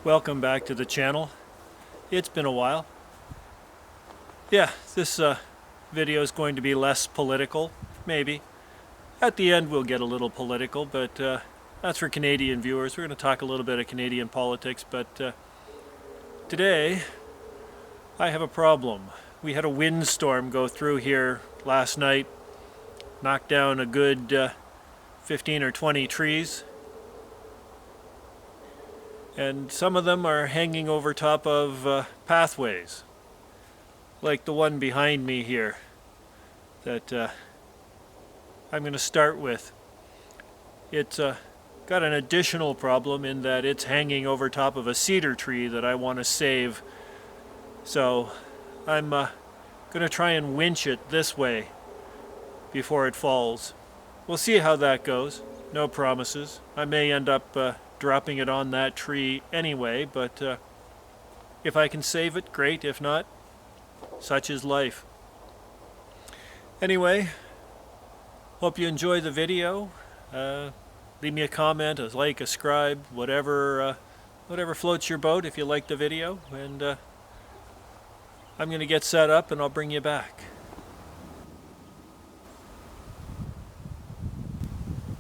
Welcome back to the channel. It's been a while. Yeah, this video is going to be less political, maybe. At the end we'll get a little political, but that's for Canadian viewers. We're going to talk a little bit of Canadian politics, but today I have a problem. We had a windstorm go through here last night, knocked down a good 15 or 20 trees. And some of them are hanging over top of pathways, like the one behind me here that I'm going to start with. It's got an additional problem in that it's hanging over top of a cedar tree that I want to save. So I'm going to try and winch it this way before it falls. We'll see how that goes. No promises. I may end up dropping it on that tree anyway, but if I can save it, great. If not, such is life. Anyway, hope you enjoy the video. Leave me a comment, a like, a subscribe, whatever floats your boat if you like the video, and I'm going to get set up and I'll bring you back.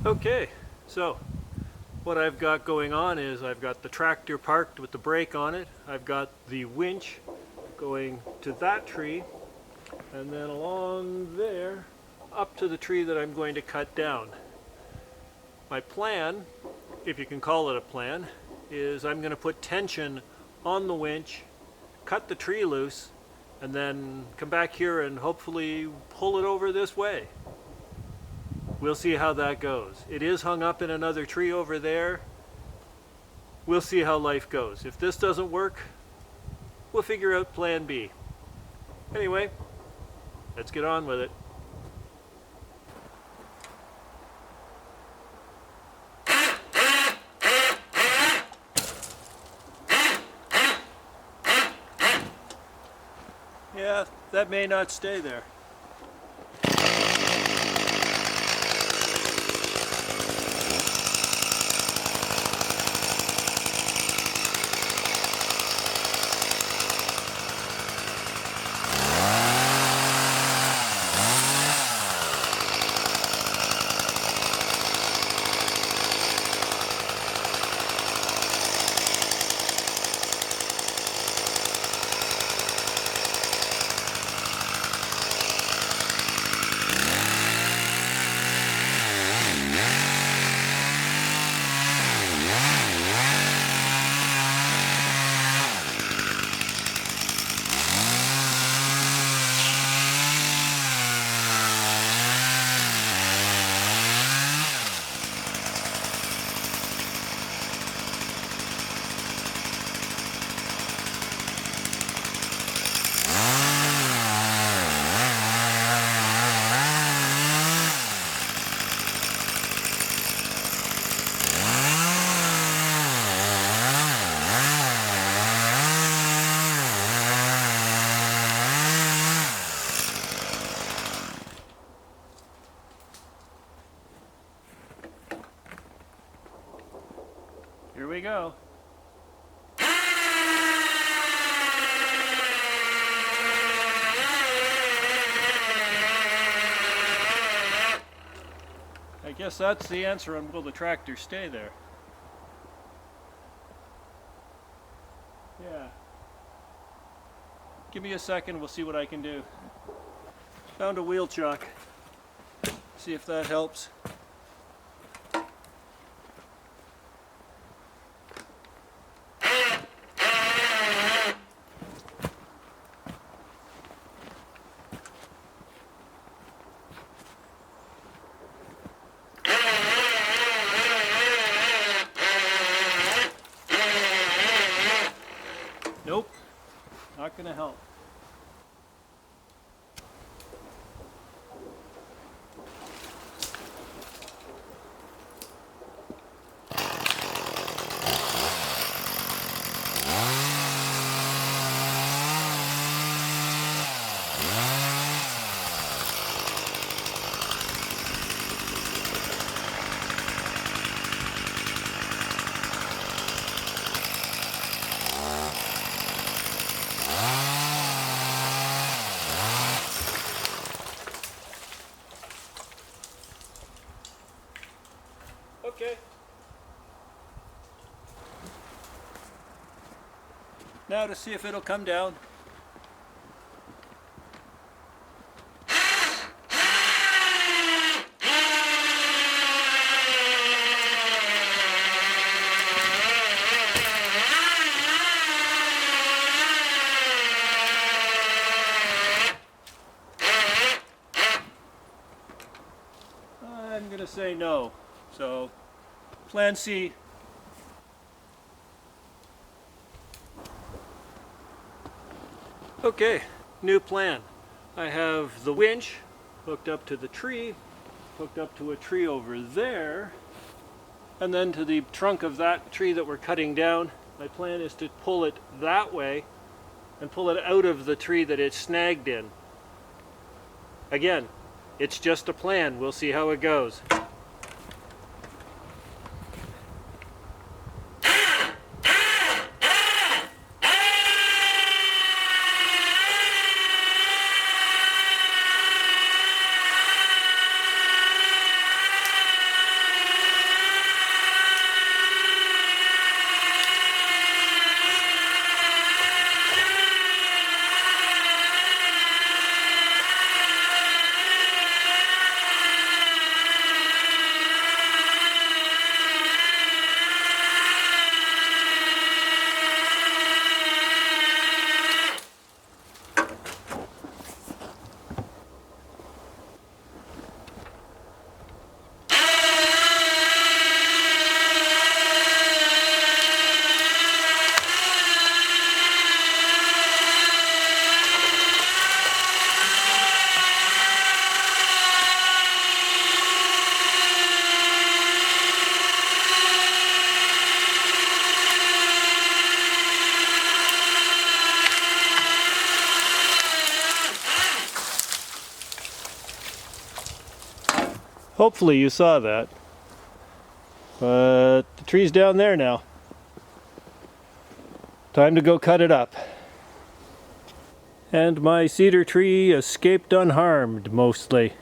Okay, so what I've got going on is I've got the tractor parked with the brake on it. I've got the winch going to that tree, and then along there up to the tree that I'm going to cut down. My plan, if you can call it a plan, is I'm going to put tension on the winch, cut the tree loose, and then come back here and hopefully pull it over this way. We'll see how that goes. It is hung up in another tree over there. We'll see how life goes. If this doesn't work, we'll figure out plan B. Anyway, let's get on with it. Yeah, that may not stay there. Here we go. I guess that's the answer on will the tractor stay there. Yeah. Give me a second, we'll see what I can do. Found a wheel chock. See if that helps. Nope, not gonna help. Now to see if it'll come down. I'm going to say no. So, plan C. Okay, new plan. I have the winch hooked up to the tree, hooked up to a tree over there, and then to the trunk of that tree that we're cutting down. My plan is to pull it that way and pull it out of the tree that it's snagged in. Again, it's just a plan. We'll see how it goes. Hopefully you saw that. But the tree's down there now. Time to go cut it up. And my cedar tree escaped unharmed, mostly.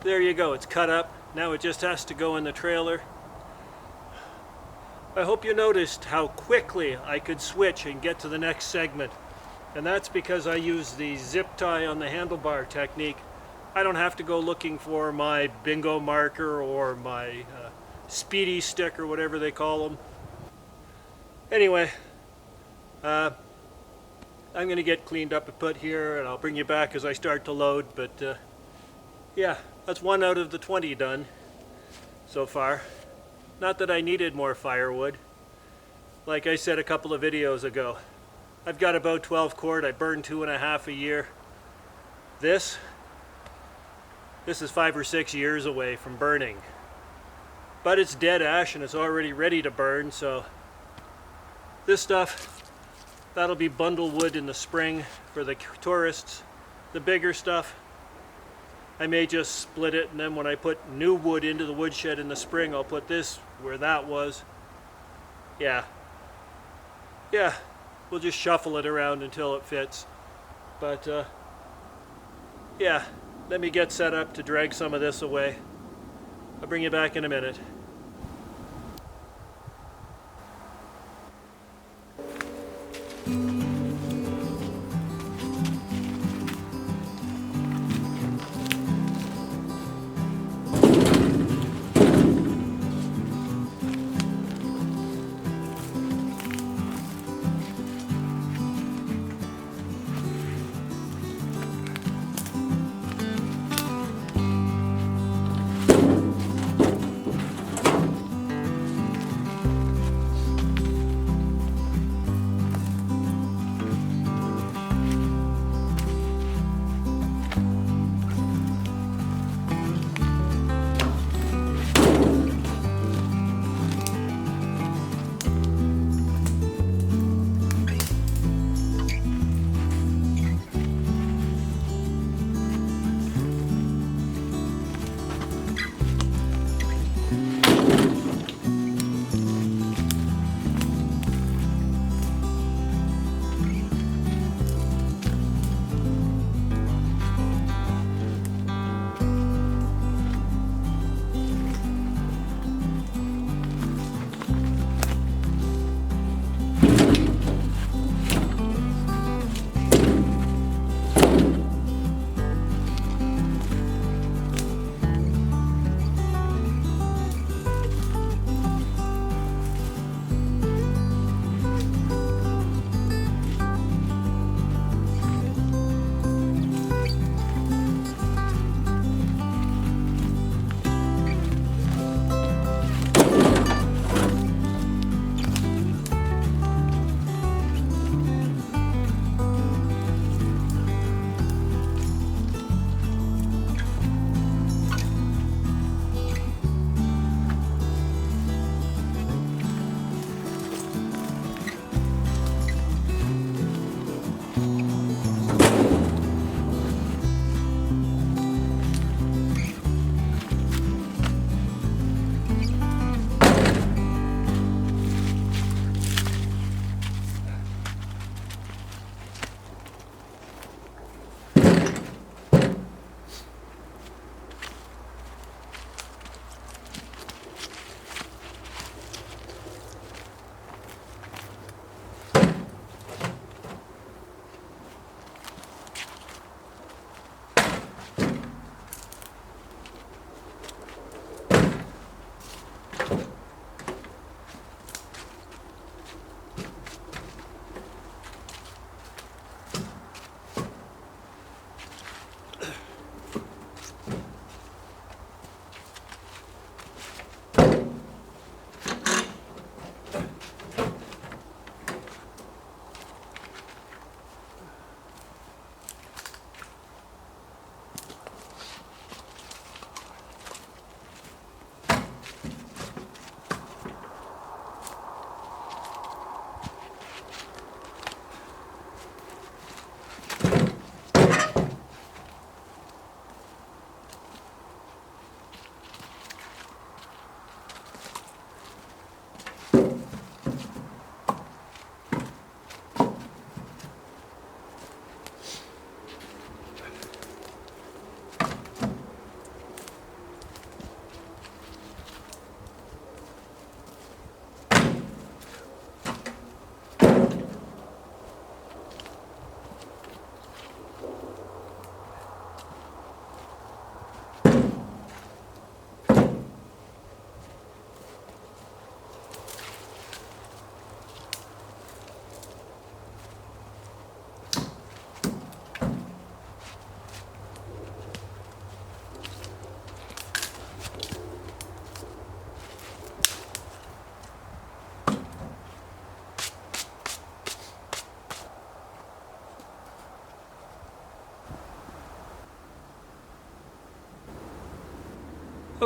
there you go, it's cut up. Now it just has to go in the trailer. I hope you noticed how quickly I could switch and get to the next segment. And that's because I use the zip tie on the handlebar technique. I don't have to go looking for my bingo marker or my speedy stick or whatever they call them. Anyway, I'm going to get cleaned up and put here, and I'll bring you back as I start to load. But yeah, that's 1 out of the 20 done so far. Not that I needed more firewood. Like I said a couple of videos ago, I've got about 12 cord. I burn 2.5 a year. This is 5 or 6 years away from burning. But it's dead ash and it's already ready to burn, so this stuff, that'll be bundle wood in the spring for the tourists. The bigger stuff, I may just split it, and then when I put new wood into the woodshed in the spring, I'll put this where that was. Yeah, we'll just shuffle it around until it fits. But yeah, let me get set up to drag some of this away. I'll bring you back in a minute.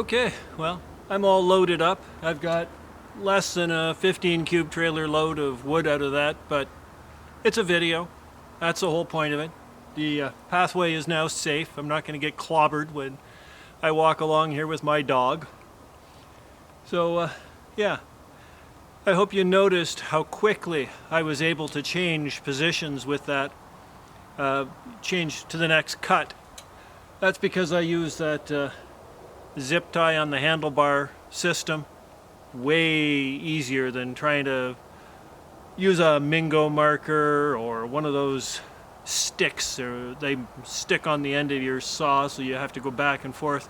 Okay, well, I'm all loaded up. I've got less than a 15 cube trailer load of wood out of that, but it's a video. That's the whole point of it. The pathway is now safe. I'm not going to get clobbered when I walk along here with my dog. So, yeah. I hope you noticed how quickly I was able to change positions with that, change to the next cut. That's because I use that zip tie on the handlebar system. Way easier than trying to use a Mingo marker or one of those sticks, or they stick on the end of your saw so you have to go back and forth.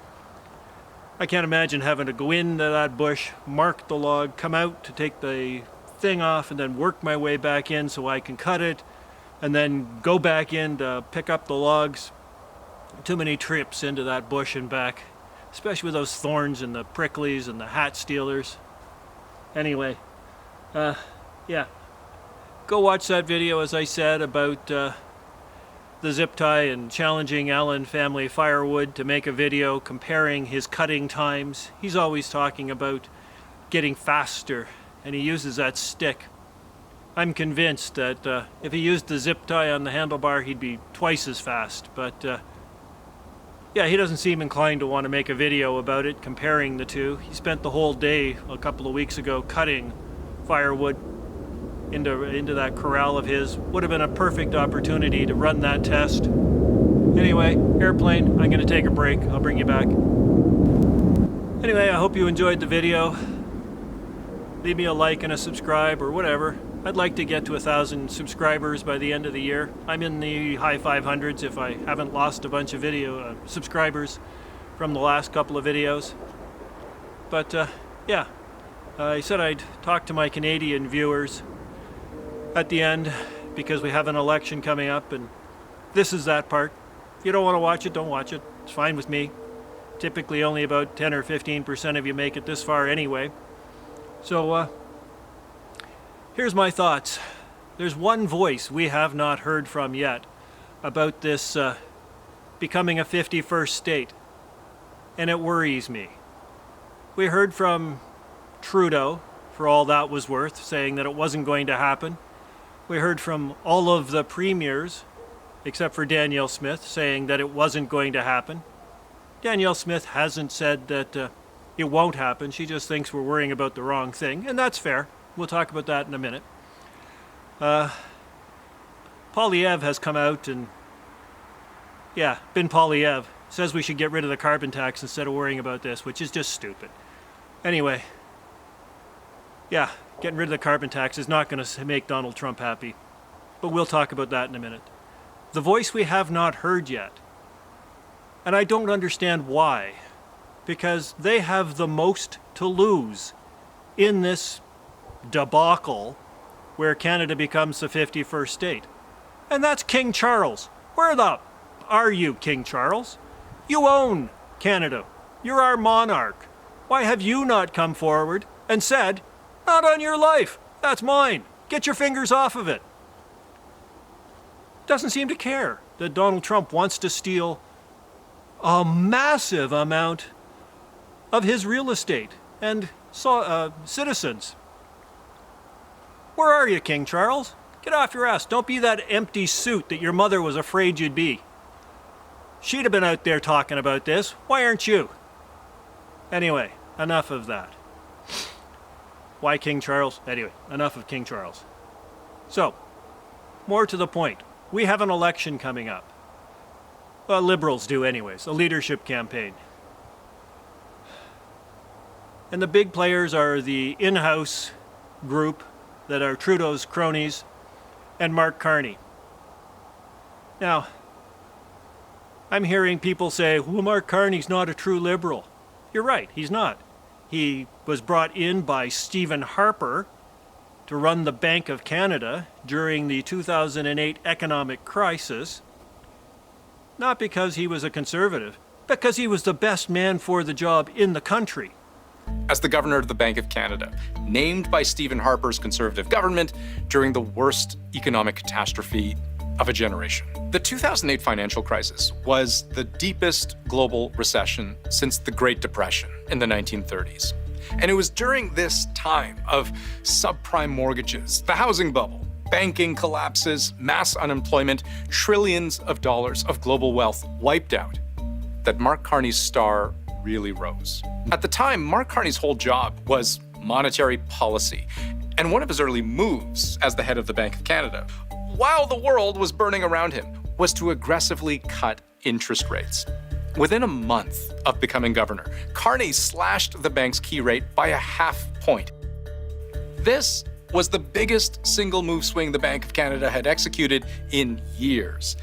I can't imagine having to go into that bush, mark the log, come out to take the thing off, and then work my way back in so I can cut it, and then go back in to pick up the logs. Too many trips into that bush and back, especially with those thorns and the pricklies and the hat stealers. Anyway, yeah. Go watch that video, as I said, about the zip tie and challenging Allen Family Firewood to make a video comparing his cutting times. He's always talking about getting faster, and he uses that stick. I'm convinced that if he used the zip tie on the handlebar, he'd be twice as fast, but yeah, he doesn't seem inclined to want to make a video about it, comparing the two. He spent the whole day a couple of weeks ago cutting firewood into that corral of his. Would have been a perfect opportunity to run that test. Anyway, airplane, I'm going to take a break. I'll bring you back. Anyway, I hope you enjoyed the video. Leave me a like and a subscribe or whatever. I'd like to get to 1,000 subscribers by the end of the year. I'm in the high 500s if I haven't lost a bunch of video subscribers from the last couple of videos. But yeah, I said I'd talk to my Canadian viewers at the end because we have an election coming up, and this is that part. If you don't want to watch it, don't watch it. It's fine with me. Typically only about 10 or 15% of you make it this far anyway. So here's my thoughts. There's one voice we have not heard from yet about this becoming a 51st state, and it worries me. We heard from Trudeau, for all that was worth, saying that it wasn't going to happen. We heard from all of the premiers, except for Danielle Smith, saying that it wasn't going to happen. Danielle Smith hasn't said that it won't happen. She just thinks we're worrying about the wrong thing, and that's fair. We'll talk about that in a minute. Poilievre has come out and, yeah, Ben Poilievre says we should get rid of the carbon tax instead of worrying about this, which is just stupid. Anyway, yeah, getting rid of the carbon tax is not going to make Donald Trump happy, but we'll talk about that in a minute. The voice we have not heard yet, and I don't understand why, because they have the most to lose in this debacle where Canada becomes the 51st state. And that's King Charles. Where the are you, King Charles? You own Canada. You're our monarch. Why have you not come forward and said, not on your life, that's mine, get your fingers off of it? Doesn't seem to care that Donald Trump wants to steal a massive amount of his real estate and citizens. Where are you, King Charles? Get off your ass. Don't be that empty suit that your mother was afraid you'd be. She'd have been out there talking about this. Why aren't you? Anyway, enough of that. Why King Charles? Anyway, enough of King Charles. So, more to the point. We have an election coming up. Well, Liberals do anyways, a leadership campaign. And the big players are the in-house group that are Trudeau's cronies and Mark Carney. Now, I'm hearing people say, well, Mark Carney's not a true Liberal. You're right, he's not. He was brought in by Stephen Harper to run the Bank of Canada during the 2008 economic crisis, not because he was a conservative, because he was the best man for the job in the country. As the governor of the Bank of Canada, named by Stephen Harper's Conservative government during the worst economic catastrophe of a generation. The 2008 financial crisis was the deepest global recession since the Great Depression in the 1930s. And it was during this time of subprime mortgages, the housing bubble, banking collapses, mass unemployment, trillions of dollars of global wealth wiped out, that Mark Carney's star really rose. At the time, Mark Carney's whole job was monetary policy, and one of his early moves as the head of the Bank of Canada, while the world was burning around him, was to aggressively cut interest rates. Within a month of becoming governor, Carney slashed the bank's key rate by a half point. This was the biggest single move swing the Bank of Canada had executed in years.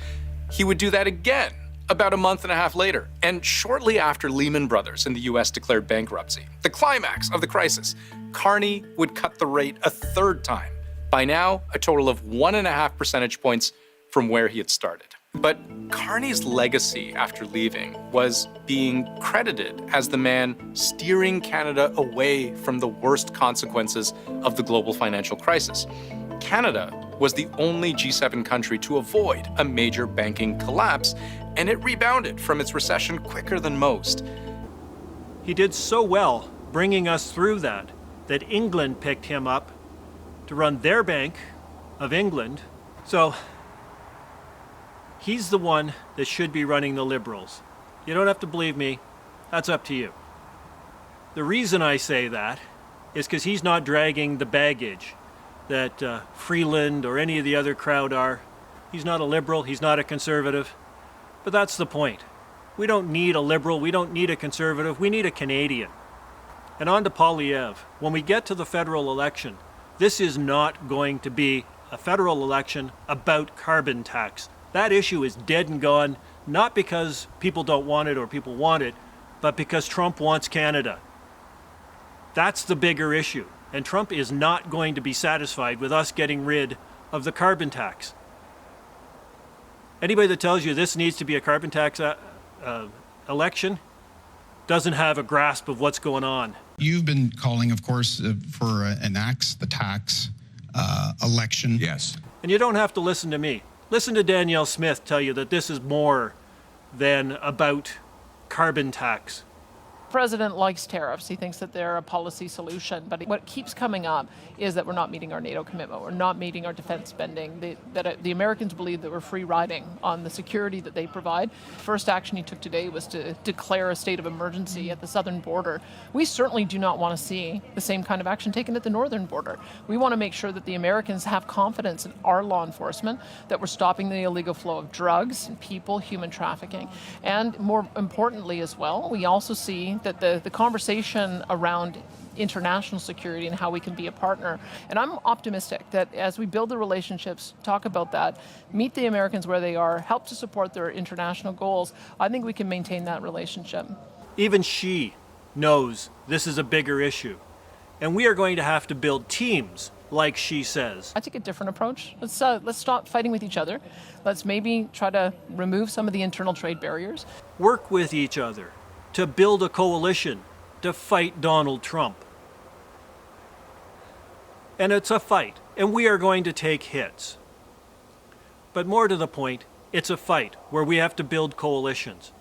He would do that again about a month and a half later, and shortly after Lehman Brothers in the US declared bankruptcy, the climax of the crisis, Carney would cut the rate a third time, by now a total of 1.5 percentage points from where he had started. But Carney's legacy after leaving was being credited as the man steering Canada away from the worst consequences of the global financial crisis. Canada was the only G7 country to avoid a major banking collapse, and it rebounded from its recession quicker than most. He did so well bringing us through that England picked him up to run their Bank of England. So he's the one that should be running the Liberals. You don't have to believe me. That's up to you. The reason I say that is because he's not dragging the baggage that Freeland or any of the other crowd are. He's not a Liberal. He's not a Conservative. But that's the point. We don't need a Liberal. We don't need a Conservative. We need a Canadian. And on to Poilievre. When we get to the federal election, this is not going to be a federal election about carbon tax. That issue is dead and gone, not because people don't want it or people want it, but because Trump wants Canada. That's the bigger issue. And Trump is not going to be satisfied with us getting rid of the carbon tax. Anybody that tells you this needs to be a carbon tax election doesn't have a grasp of what's going on. You've been calling, of course, for an axe, the tax election. Yes. And you don't have to listen to me. Listen to Danielle Smith tell you that this is more than about carbon tax. The president likes tariffs. He thinks that they're a policy solution. But what keeps coming up is that we're not meeting our NATO commitment. We're not meeting our defense spending. That the Americans believe that we're free riding on the security that they provide. First action he took today was to declare a state of emergency at the southern border. We certainly do not want to see the same kind of action taken at the northern border. We want to make sure that the Americans have confidence in our law enforcement, that we're stopping the illegal flow of drugs and people, human trafficking. And more importantly as well, we also see that the conversation around international security and how we can be a partner. And I'm optimistic that as we build the relationships, talk about that, meet the Americans where they are, help to support their international goals, I think we can maintain that relationship. Even she knows this is a bigger issue. And we are going to have to build teams, like she says. I take a different approach. Let's stop fighting with each other. Let's maybe try to remove some of the internal trade barriers. Work with each other to build a coalition to fight Donald Trump. And it's a fight, and we are going to take hits. But more to the point, it's a fight where we have to build coalitions.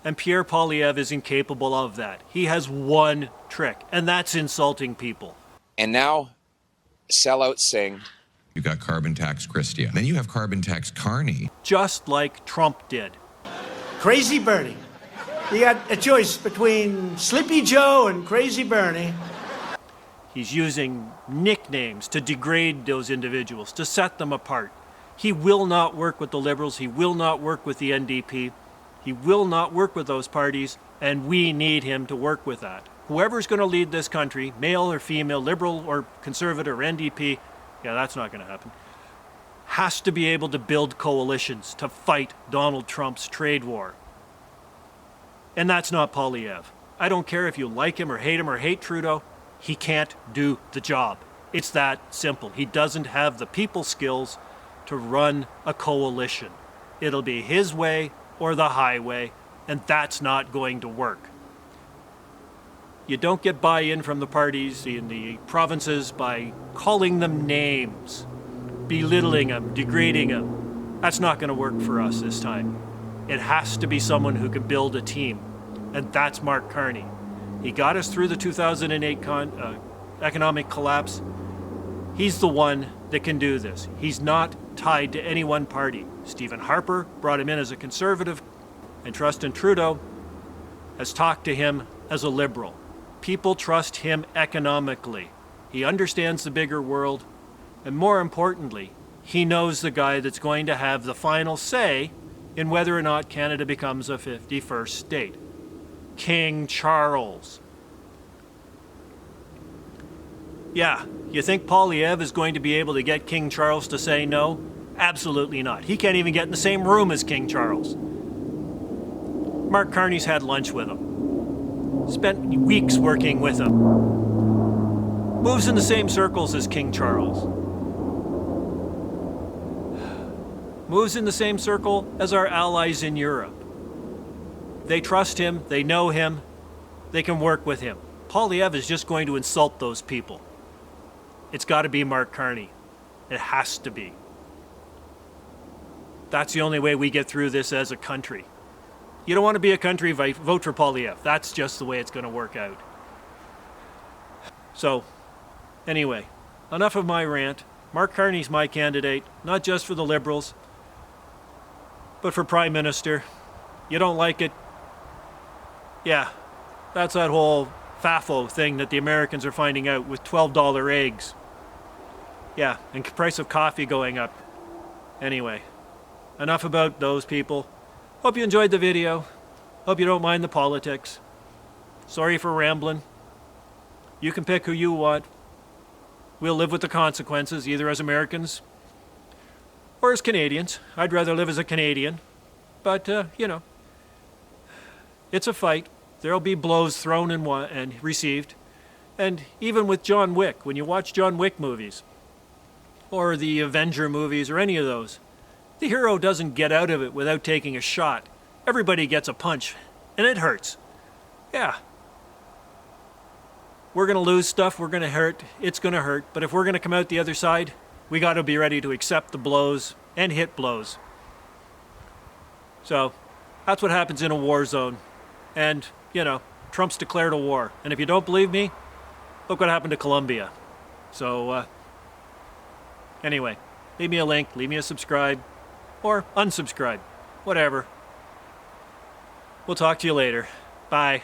And Pierre Poilievre is incapable of that. He has one trick, and that's insulting people. And now, sellout Singh. You've got carbon tax Christia. Then you have carbon tax Carney. Just like Trump did. Crazy Bernie. You got a choice between Sleepy Joe and Crazy Bernie. He's using nicknames to degrade those individuals, to set them apart. He will not work with the Liberals. He will not work with the NDP. He will not work with those parties, and we need him to work with that. Whoever's going to lead this country, male or female, Liberal or Conservative or NDP, yeah, that's not going to happen, has to be able to build coalitions to fight Donald Trump's trade war. And that's not Poilievre. I don't care if you like him or hate Trudeau. He can't do the job. It's that simple. He doesn't have the people skills to run a coalition. It'll be his way or the highway, and that's not going to work. You don't get buy-in from the parties in the provinces by calling them names, belittling them, degrading them. That's not going to work for us this time. It has to be someone who can build a team, and that's Mark Carney. He got us through the 2008 economic collapse. He's the one that can do this. He's not tied to any one party. Stephen Harper brought him in as a conservative, and Justin Trudeau has talked to him as a liberal. People trust him economically. He understands the bigger world, and more importantly, he knows the guy that's going to have the final say in whether or not Canada becomes a 51st state. King Charles. Yeah, you think Poilievre is going to be able to get King Charles to say no? Absolutely not. He can't even get in the same room as King Charles. Mark Carney's had lunch with him. Spent weeks working with him. Moves in the same circles as King Charles. Moves in the same circle as our allies in Europe. They trust him, they know him, they can work with him. Poilievre is just going to insult those people. It's got to be Mark Carney. It has to be. That's the only way we get through this as a country. You don't want to be a country, vote for Poilievre. That's just the way it's going to work out. So, anyway, enough of my rant. Mark Carney's my candidate, not just for the Liberals, but for Prime Minister. You don't like it? Yeah, that's that whole FAFO thing that the Americans are finding out with $12 eggs. Yeah, and price of coffee going up. Anyway, enough about those people. Hope you enjoyed the video. Hope you don't mind the politics. Sorry for rambling. You can pick who you want. We'll live with the consequences, either as Americans or as Canadians. I'd rather live as a Canadian. But, you know, it's a fight. There'll be blows thrown and received. And even with John Wick, when you watch John Wick movies, or the Avenger movies, or any of those, the hero doesn't get out of it without taking a shot. Everybody gets a punch, and it hurts. Yeah. We're going to lose stuff, we're going to hurt, it's going to hurt, but if we're going to come out the other side, we got to be ready to accept the blows and hit blows. So, that's what happens in a war zone. And, you know, Trump's declared a war. And if you don't believe me, look what happened to Colombia. So, anyway, leave me a link, leave me a subscribe, or unsubscribe, whatever. We'll talk to you later. Bye.